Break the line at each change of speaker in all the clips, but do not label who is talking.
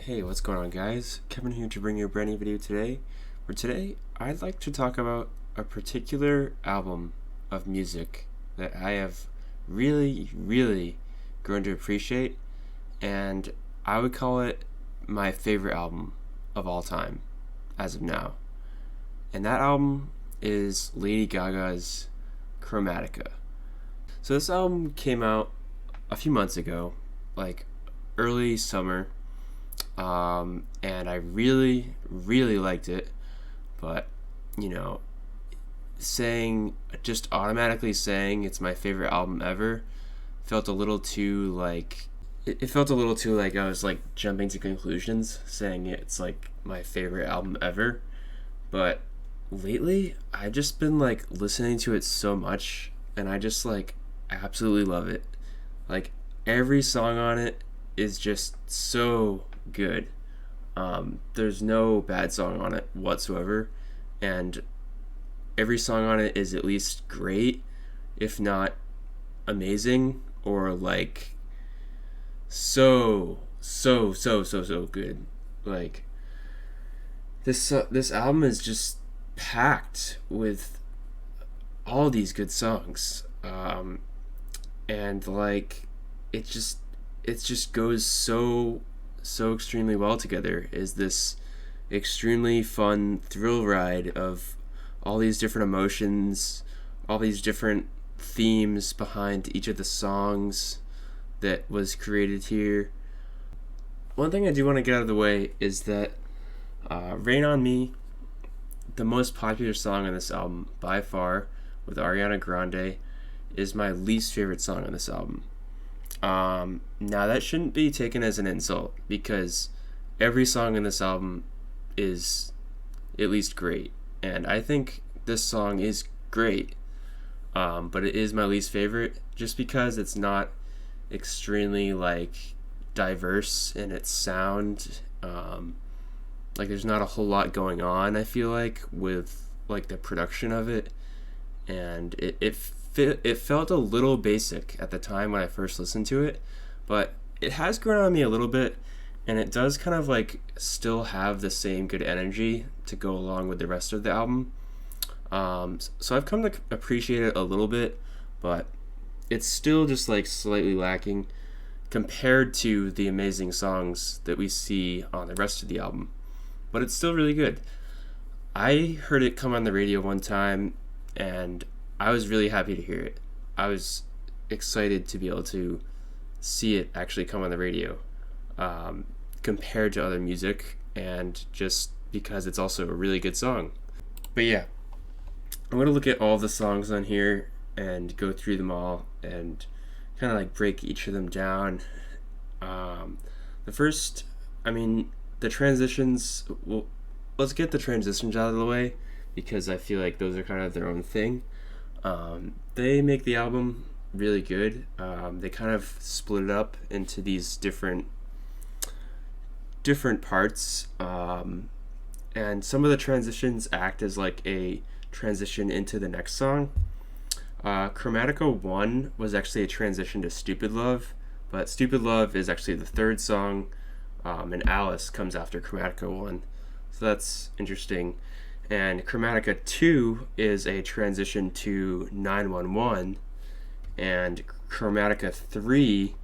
Hey, what's going on, guys? Kevin here to bring you a brand new video today. For today, I'd like to talk about a particular album of music that I have really grown to appreciate, and I would call it my favorite album of all time as of now. And that album is Lady Gaga's Chromatica. So this album came out a few months ago, like early summer. And I really liked it, but just automatically saying it's my favorite album ever felt a little too like it felt a little too like I was like jumping to conclusions saying it's like my favorite album ever. But lately I've just been like listening to it so much, and I just like absolutely love it. Like every song on it is just so good. There's no bad song on it whatsoever, and every song on it is at least great, if not amazing, or like so good. Like this album is just packed with all these good songs, and like it just goes so extremely well together. Is this extremely fun thrill ride of all these different emotions, all these different themes behind each of the songs that was created here. One thing I do want to get out of the way is that Rain on Me, the most popular song on this album by far, with Ariana Grande, is my least favorite song on this album. Now that shouldn't be taken as an insult, because every song in this album is at least great, and I think this song is great, but it is my least favorite just because it's not extremely like diverse in its sound. Like there's not a whole lot going on, I feel like, with like the production of it, and it felt a little basic at the time when I first listened to it, but it has grown on me a little bit, and it does kind of like still have the same good energy to go along with the rest of the album. So I've come to appreciate it a little bit, but it's still just like slightly lacking compared to the amazing songs that we see on the rest of the album. But it's still really good. I heard it come on the radio one time, and I was really happy to hear it. I was excited to be able to see it actually come on the radio, compared to other music, and just because it's also a really good song. But yeah, I'm going to look at all the songs on here and go through them all and kind of like break each of them down. The first, the transitions, well, let's get the transitions out of the way, because I feel like those are kind of their own thing. They make the album really good. They kind of split it up into these different parts, and some of the transitions act as like a transition into the next song. Chromatica 1 was actually a transition to Stupid Love, but Stupid Love is actually the third song, and Alice comes after Chromatica 1, so that's interesting. And Chromatica 2 is a transition to 911, and Chromatica 3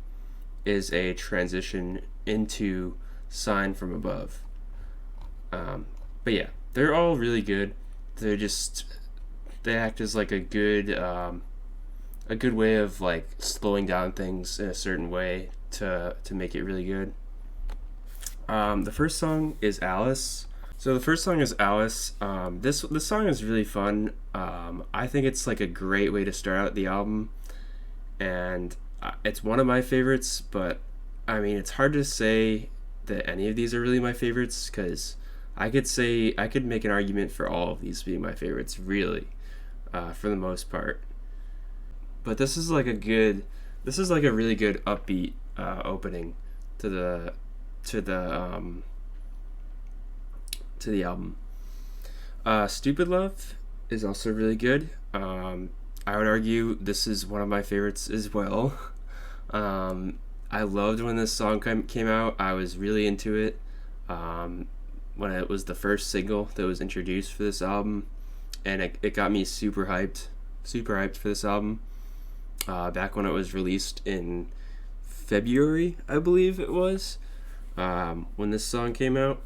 is a transition into Sign from Above. But yeah, they're all really good. They act as like a good way of like slowing down things in a certain way to make it really good. The first song is Alice. So the first song is Alice. This song is really fun. I think it's like a great way to start out the album, and it's one of my favorites. But it's hard to say that any of these are really my favorites, because I could make an argument for all of these being my favorites, really, for the most part. But this is like a really good upbeat opening to the album. Stupid Love is also really good. I would argue this is one of my favorites as well. I loved when this song came out. I was really into it. um, when it was the first single that was introduced for this album, and it got me super hyped for this album. Back when it was released in February, I believe it was, when this song came out.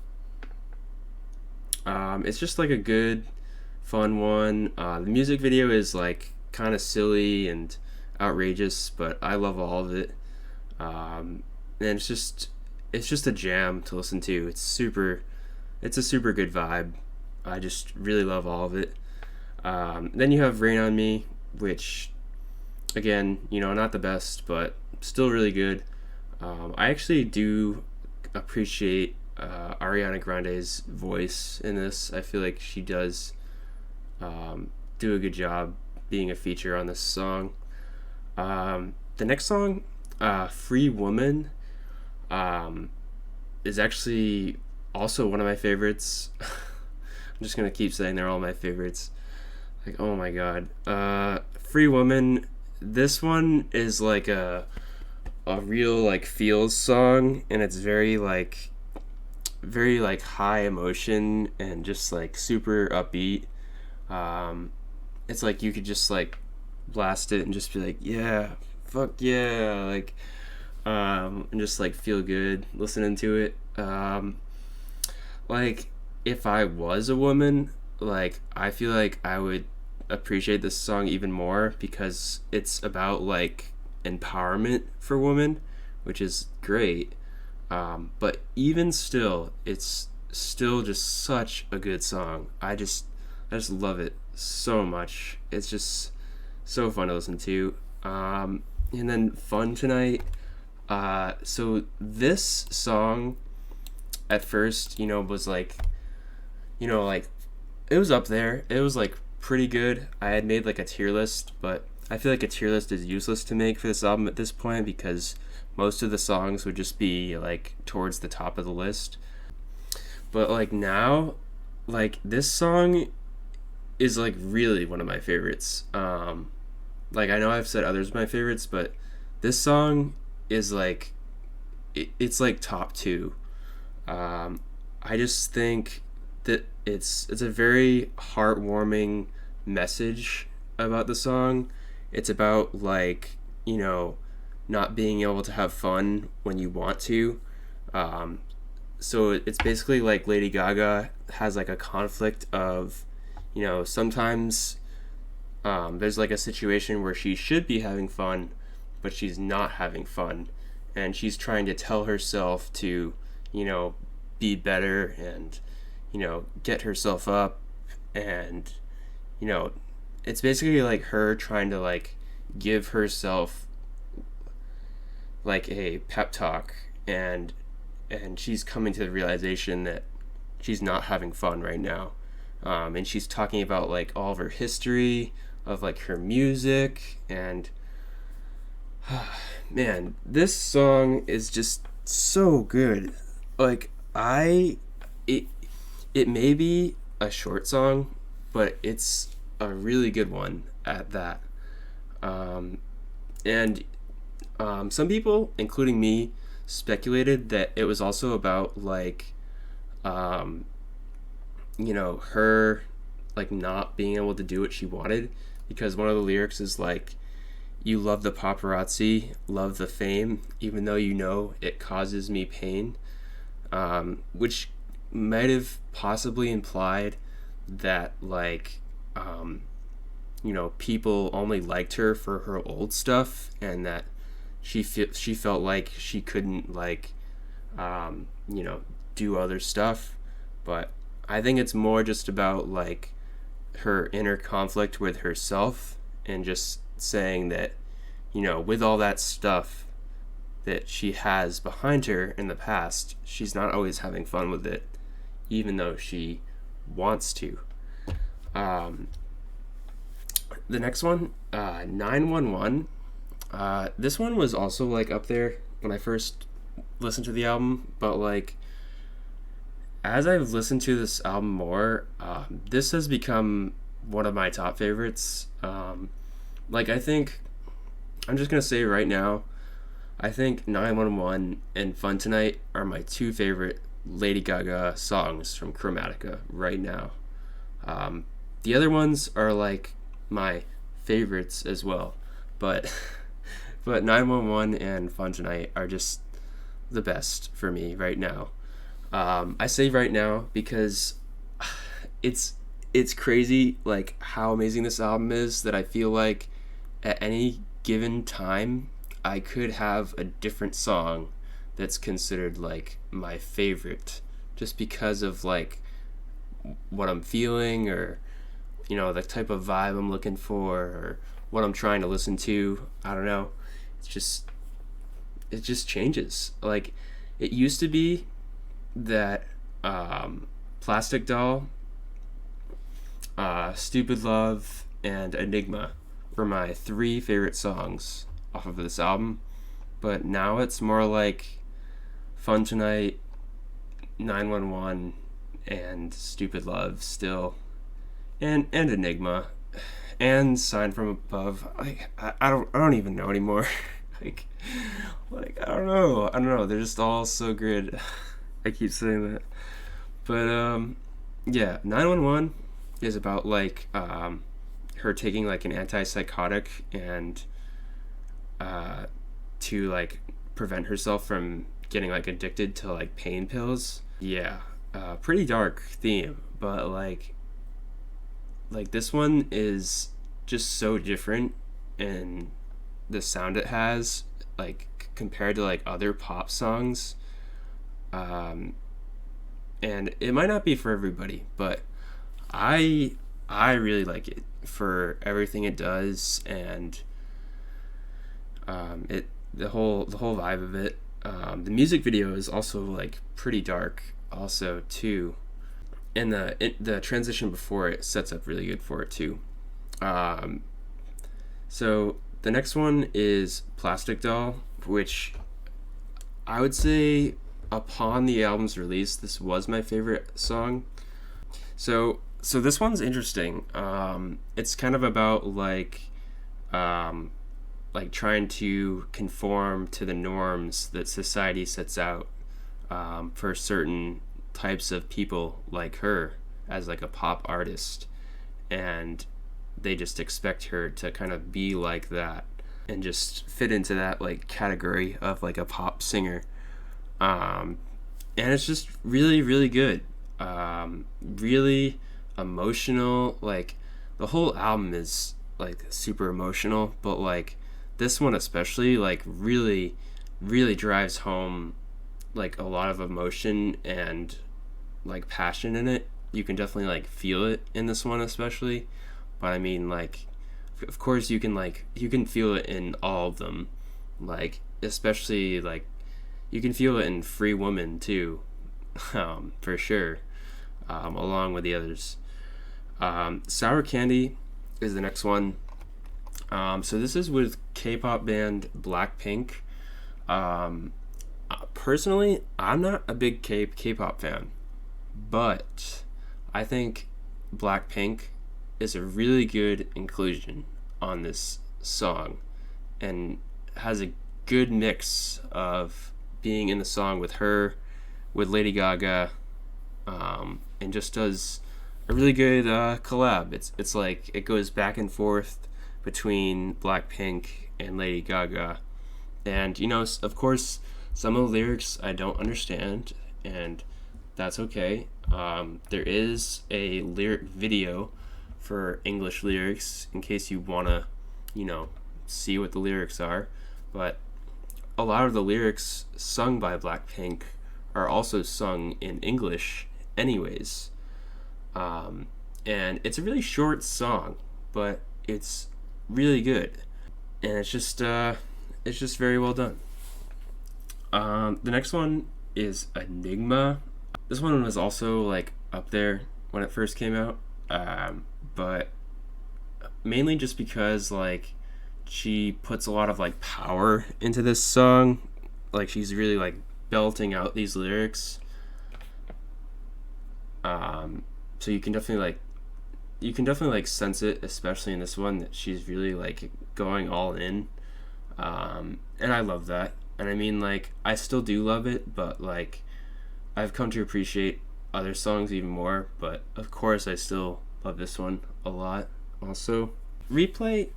It's just like a good, fun one. The music video is like kind of silly and outrageous, but I love all of it. And it's just a jam to listen to. It's a super good vibe. I just really love all of it. Then you have Rain on Me, which, again, not the best, but still really good. I actually do appreciate Ariana Grande's voice in this. I feel like she does do a good job being a feature on this song. The next song, Free Woman, is actually also one of my favorites. I'm just gonna keep saying they're all my favorites. Like, oh my god. Free Woman, this one is like a real like feels song, and it's very like high emotion and just like super upbeat. It's like you could just like blast it and just be like, yeah, fuck yeah, like, and just like feel good listening to it. Like, if I was a woman, like, I feel like I would appreciate this song even more, because it's about like empowerment for women, which is great. But even still, it's still just such a good song. I just love it so much. It's just so fun to listen to. And then Fun Tonight. So this song at first, was like, like, it was up there. It was like pretty good. I had made like a tier list, but I feel like a tier list is useless to make for this album at this point, because most of the songs would just be like towards the top of the list. But like now, like, this song is like really one of my favorites. Like, I know I've said others are my favorites, but this song is like, it's like top two. I just think that it's a very heartwarming message about the song. It's about like, not being able to have fun when you want to. So it's basically like Lady Gaga has like a conflict of, sometimes there's like a situation where she should be having fun, but she's not having fun, and she's trying to tell herself to, be better and, get herself up, and, it's basically like her trying to like give herself like a pep talk, and she's coming to the realization that she's not having fun right now. And she's talking about like all of her history of like her music, and man, this song is just so good. Like, it may be a short song, but it's a really good one at that. And some people, including me, speculated that it was also about like, her like not being able to do what she wanted, because one of the lyrics is like, you love the paparazzi, love the fame, even though it causes me pain, which might have possibly implied that like, people only liked her for her old stuff, and that she felt like she couldn't like, do other stuff. But I think it's more just about like her inner conflict with herself, and just saying that, with all that stuff that she has behind her in the past, she's not always having fun with it, even though she wants to. The next one, 911. This one was also like up there when I first listened to the album, but like, as I've listened to this album more, this has become one of my top favorites. Like, I think, I'm just gonna say right now, I think 911 and Fun Tonight are my two favorite Lady Gaga songs from Chromatica right now. Um, the other ones are like my favorites as well, but but 911 and Fun Tonight are just the best for me right now. I say right now because it's it's crazy like how amazing this album is that I feel like at any given time I could have a different song that's considered like my favorite just because of like what I'm feeling, or the type of vibe I'm looking for, or what I'm trying to listen to. I don't know. It's just it just changes. Like it used to be that Plastic Doll, Stupid Love, and Enigma were my three favorite songs off of this album. But now it's more like Fun Tonight, 911, and Stupid Love still, and Enigma, and Sign from Above. I don't even know anymore. like I don't know. They're just all so good. I keep saying that, but yeah, 911 is about like her taking like an antipsychotic and to like prevent herself from getting like addicted to like pain pills. Yeah, pretty dark theme, but like this one is just so different in the sound it has, like compared to like other pop songs. Um, and it might not be for everybody, but I really like it for everything it does, and it the whole vibe of it. The music video is also like pretty dark, also too, and the transition before it sets up really good for it too. Um, so the next one is Plastic Doll, which I would say upon the album's release, this was my favorite song. So this one's interesting. It's kind of about like trying to conform to the norms that society sets out for certain types of people like her as like a pop artist, and they just expect her to kind of be like that and just fit into that like category of like a pop singer. And it's just really really good. Really emotional. Like the whole album is like super emotional, but like this one especially like really really drives home like a lot of emotion and like passion in it. You can definitely like feel it in this one especially, but I mean like of course you can feel it in all of them, like especially like you can feel it in Free Woman too. For sure, along with the others. Sour Candy is the next one. So this is with K-pop band Blackpink. Personally, I'm not a big K-pop fan, but I think Blackpink is a really good inclusion on this song, and has a good mix of being in the song with her, with Lady Gaga, and just does a really good collab. It's like it goes back and forth between Blackpink and Lady Gaga, and of course some of the lyrics I don't understand, and that's okay. There is a lyric video for English lyrics in case you wanna see what the lyrics are, but a lot of the lyrics sung by Blackpink are also sung in English anyways. And it's a really short song, but it's really good, and it's just very well done. The next one is Enigma. This one was also like up there when it first came out, but mainly just because like she puts a lot of like power into this song. Like she's really like belting out these lyrics. So you can definitely like sense it, especially in this one, that she's really like going all in. And I love that. And I mean, like, I still do love it, but like I've come to appreciate other songs even more, but of course I still love this one a lot. Also, Replay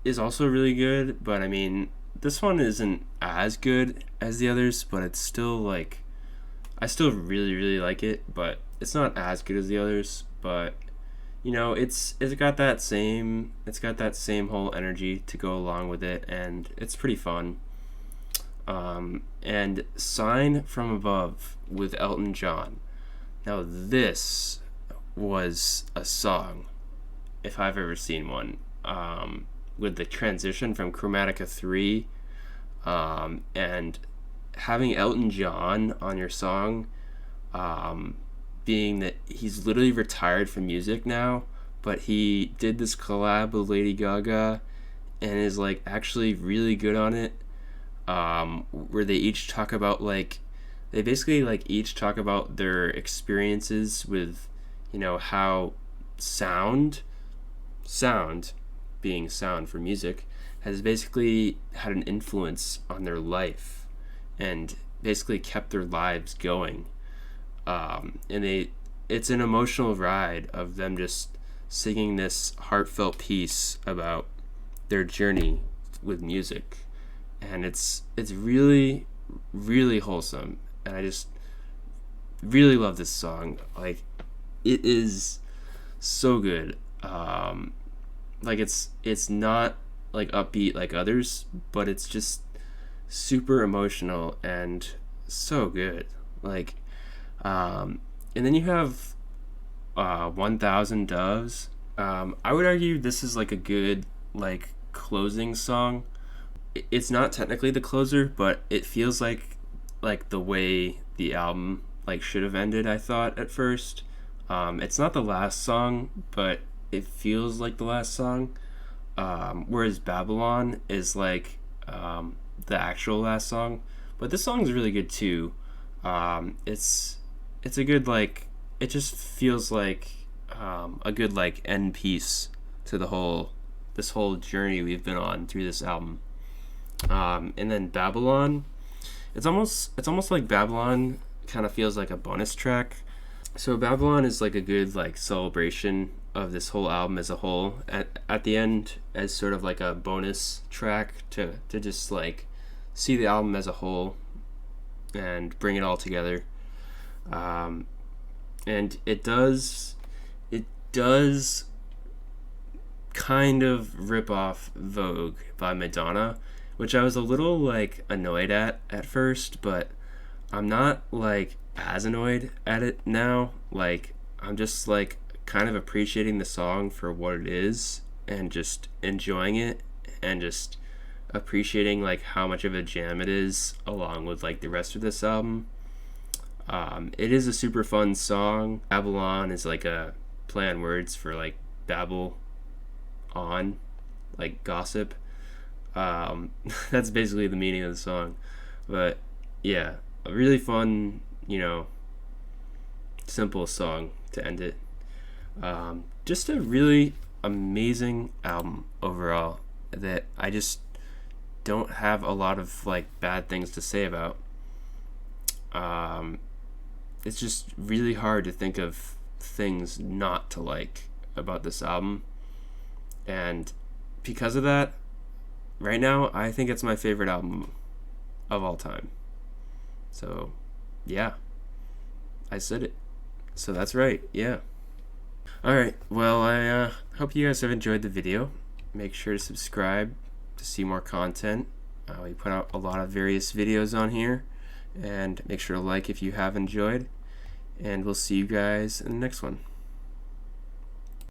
is also really good, but I mean, this one isn't as good as the others, but it's still like, I still really really like it, but it's not as good as the others. But you know, it's got that same whole energy to go along with it, and it's pretty fun. And Sign from Above with Elton John. Now this was a song, if I've ever seen one. With the transition from Chromatica 3, and having Elton John on your song, being that he's literally retired from music now, but he did this collab with Lady Gaga and is like actually really good on it. Where they each talk about like, they basically like each talk about their experiences with, you know, how sound being sound for music has basically had an influence on their life and basically kept their lives going. It's an emotional ride of them just singing this heartfelt piece about their journey with music, and it's really really wholesome, and I just really love this song. Like, it is so good. Like, it's not like upbeat like others, but it's just super emotional and so good. Like, and then you have 1000 Doves. I would argue this is like a good like closing song. It's not technically the closer, but it feels like the way the album like should have ended, I thought at first. It's not the last song, but it feels like the last song. Whereas Babylon is like the actual last song. But this song is really good too. It's a good like, it just feels like a good like end piece to this whole journey we've been on through this album. And then Babylon, it's almost like Babylon kind of feels like a bonus track. So Babylon is like a good like celebration of this whole album as a whole at the end, as sort of like a bonus track to just like see the album as a whole and bring it all together. And it does kind of rip off Vogue by Madonna, which I was a little like annoyed at first, but I'm not like as annoyed at it now. Like, I'm just like kind of appreciating the song for what it is and just enjoying it and just appreciating like how much of a jam it is along with like the rest of this album. It is a super fun song. Babylon is like a play on words for like babble on, like gossip. That's basically the meaning of the song. But yeah, a really fun, you know, simple song to end it. Just a really amazing album overall that I just don't have a lot of like bad things to say about. It's just really hard to think of things not to like about this album, and because of that, right now I think it's my favorite album of all time. So yeah, I said it, so that's right. Yeah. Alright, well, I hope you guys have enjoyed the video. Make sure to subscribe to see more content. We put out a lot of various videos on here, and make sure to like if you have enjoyed, and we'll see you guys in the next one.